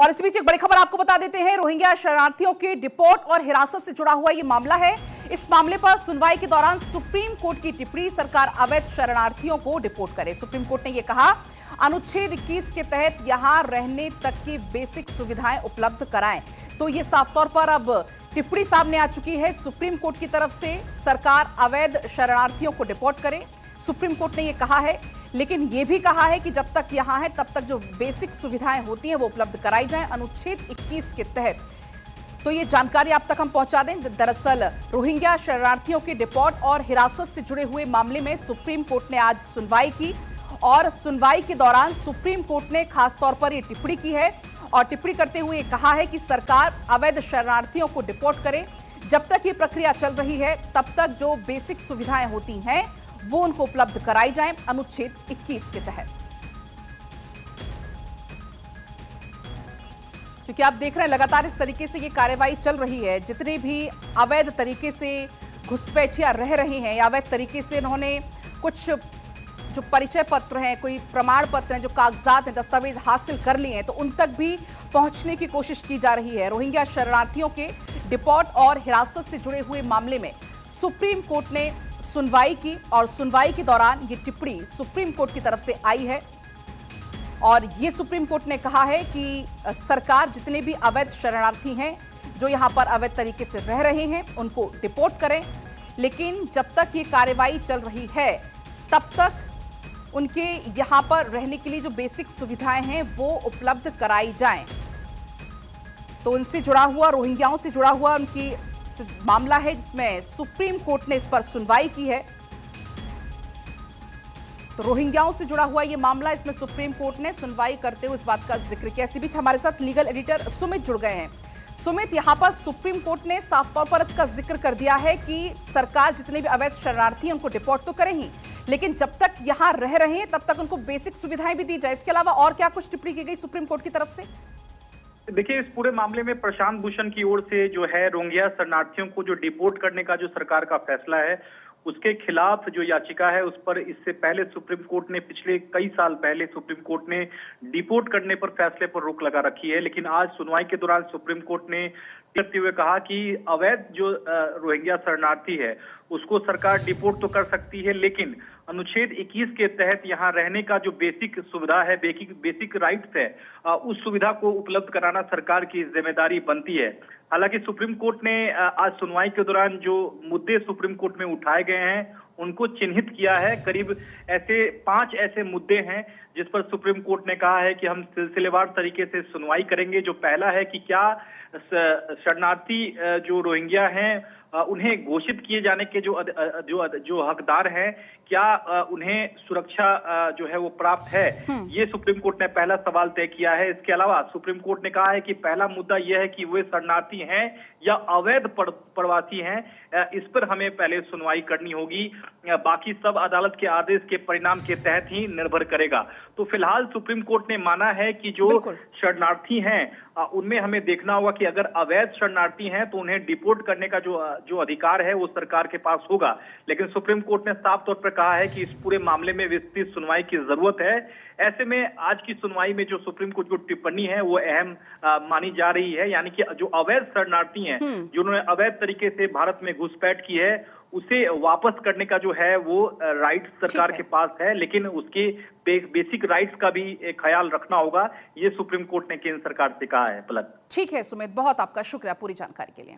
और इसी बीच एक बड़ी खबर आपको बता देते हैं। रोहिंग्या शरणार्थियों के डिपोर्ट और हिरासत से जुड़ा हुआ ये मामला है। इस मामले पर सुनवाई के दौरान सुप्रीम कोर्ट की टिप्पणी, सरकार अवैध शरणार्थियों को डिपोर्ट करे। सुप्रीम कोर्ट ने यह कहा, अनुच्छेद 21 के तहत यहां रहने तक की बेसिक सुविधाएं उपलब्ध कराएं। तो ये साफ तौर पर अब टिप्पणी सामने आ चुकी है सुप्रीम कोर्ट की तरफ से, सरकार अवैध शरणार्थियों को डिपोर्ट करे। सुप्रीम कोर्ट ने यह कहा है, लेकिन यह भी कहा है कि जब तक यहां है तब तक जो बेसिक सुविधाएं होती हैं वो उपलब्ध कराई जाएं अनुच्छेद 21 के तहत। तो ये जानकारी आप तक हम पहुंचा दें। दरअसल रोहिंग्या शरणार्थियों के डिपोर्ट और हिरासत से जुड़े हुए मामले में सुप्रीम कोर्ट ने आज सुनवाई की और सुनवाई के दौरान सुप्रीम कोर्ट ने खासतौर पर यह टिप्पणी की है और टिप्पणी करते हुए कहा है कि सरकार अवैध शरणार्थियों को डिपोर्ट करे। जब तक ये प्रक्रिया चल रही है तब तक जो बेसिक सुविधाएं होती हैं वो उनको उपलब्ध कराई जाएं अनुच्छेद 21 के तहत। क्योंकि आप देख रहे हैं लगातार इस तरीके से ये कार्रवाई चल रही है। जितने भी अवैध तरीके से घुसपैठिया रह रहे हैं या अवैध तरीके से इन्होंने कुछ जो परिचय पत्र हैं, कोई प्रमाण पत्र हैं, जो कागजात हैं, दस्तावेज हासिल कर लिए हैं, तो उन तक भी पहुंचने की कोशिश की जा रही है। रोहिंग्या शरणार्थियों के डिपोर्ट और हिरासत से जुड़े हुए मामले में सुप्रीम कोर्ट ने सुनवाई की और सुनवाई के दौरान ये टिप्पणी सुप्रीम कोर्ट की तरफ से आई है और ये सुप्रीम कोर्ट ने कहा है कि सरकार जितने भी अवैध शरणार्थी हैं जो यहां पर अवैध तरीके से रह रहे हैं उनको डिपोर्ट करें, लेकिन जब तक ये कार्रवाई चल रही है तब तक उनके यहां पर रहने के लिए जो बेसिक सुविधाएं हैं वो उपलब्ध कराई जाएं। तो उनसे जुड़ा हुआ, रोहिंग्याओं से जुड़ा हुआ उनकी मामला है जिसमें सुप्रीम कोर्ट ने इस पर सुनवाई की है। तो रोहिंग्याओं से जुड़ा हुआ यह मामला, इसमें सुप्रीम कोर्ट ने सुनवाई करते हुए इस बात का जिक्र किया। इसी बीच हमारे साथ लीगल एडिटर सुमित जुड़ गए हैं। सुमित, यहां पर सुप्रीम कोर्ट ने साफ तौर पर इसका जिक्र कर दिया है कि सरकार जितने भी अवैध शरणार्थी हैं उनको डिपोर्ट तो करे ही, लेकिन जब तक यहां रह रहे हैं तब तक उनको बेसिक सुविधाएं भी दी जाए। इसके अलावा और क्या कुछ टिप्पणी की गई सुप्रीम कोर्ट की तरफ से? देखिए, इस पूरे मामले में प्रशांत भूषण की ओर से जो है रोहिंग्या शरणार्थियों को जो डिपोर्ट करने का जो सरकार का फैसला है उसके खिलाफ जो याचिका है उस पर इससे पहले सुप्रीम कोर्ट ने पिछले कई साल पहले सुप्रीम कोर्ट ने डिपोर्ट करने पर फैसले पर रोक लगा रखी है। लेकिन आज सुनवाई के दौरान सुप्रीम कोर्ट ने करते हुए कहा कि अवैध जो रोहिंग्या शरणार्थी है उसको सरकार डिपोर्ट तो कर सकती है, लेकिन अनुच्छेद 21 के तहत यहाँ रहने का जो बेसिक सुविधा है, बेसिक राइट्स है, उस सुविधा को उपलब्ध कराना सरकार की जिम्मेदारी बनती है। हालांकि सुप्रीम कोर्ट ने आज सुनवाई के दौरान जो मुद्दे सुप्रीम कोर्ट में उठाए गए हैं उनको चिन्हित किया है। करीब ऐसे 5 ऐसे मुद्दे हैं जिस पर सुप्रीम कोर्ट ने कहा है कि हम सिलसिलेवार तरीके से सुनवाई करेंगे। जो पहला है कि क्या शरणार्थी जो रोहिंग्या हैं उन्हें घोषित किए जाने के जो हकदार हैं, क्या उन्हें सुरक्षा जो है वो प्राप्त है, ये सुप्रीम कोर्ट ने पहला सवाल तय किया है। इसके अलावा सुप्रीम कोर्ट ने कहा है कि पहला मुद्दा यह है कि वे शरणार्थी हैं या अवैध प्रवासी हैं, इस पर हमें पहले सुनवाई करनी होगी। बाकी सब अदालत के आदेश के परिणाम के तहत ही निर्भर करेगा। तो फिलहाल सुप्रीम कोर्ट ने माना है कि जो शरणार्थी हैं उनमें हमें देखना होगा कि अगर अवैध शरणार्थी हैं तो उन्हें डिपोर्ट करने का जो अधिकार है वो सरकार के पास होगा। लेकिन सुप्रीम कोर्ट ने साफ तौर पर कहा है कि इस पूरे मामले में विस्तृत सुनवाई की जरूरत है। ऐसे में आज की सुनवाई में जो सुप्रीम कोर्ट की टिप्पणी है वो अहम मानी जा रही है, यानी कि जो अवैध शरणार्थी हैं जिन्होंने अवैध तरीके से भारत में घुसपैठ की है उसे वापस करने का जो है वो राइट सरकार के पास है, लेकिन उसके बेसिक राइट्स का भी ख्याल रखना होगा। ये सुप्रीम कोर्ट ने केंद्र सरकार से कहा है। पलक, ठीक है सुमित, बहुत आपका शुक्रिया पूरी जानकारी के लिए।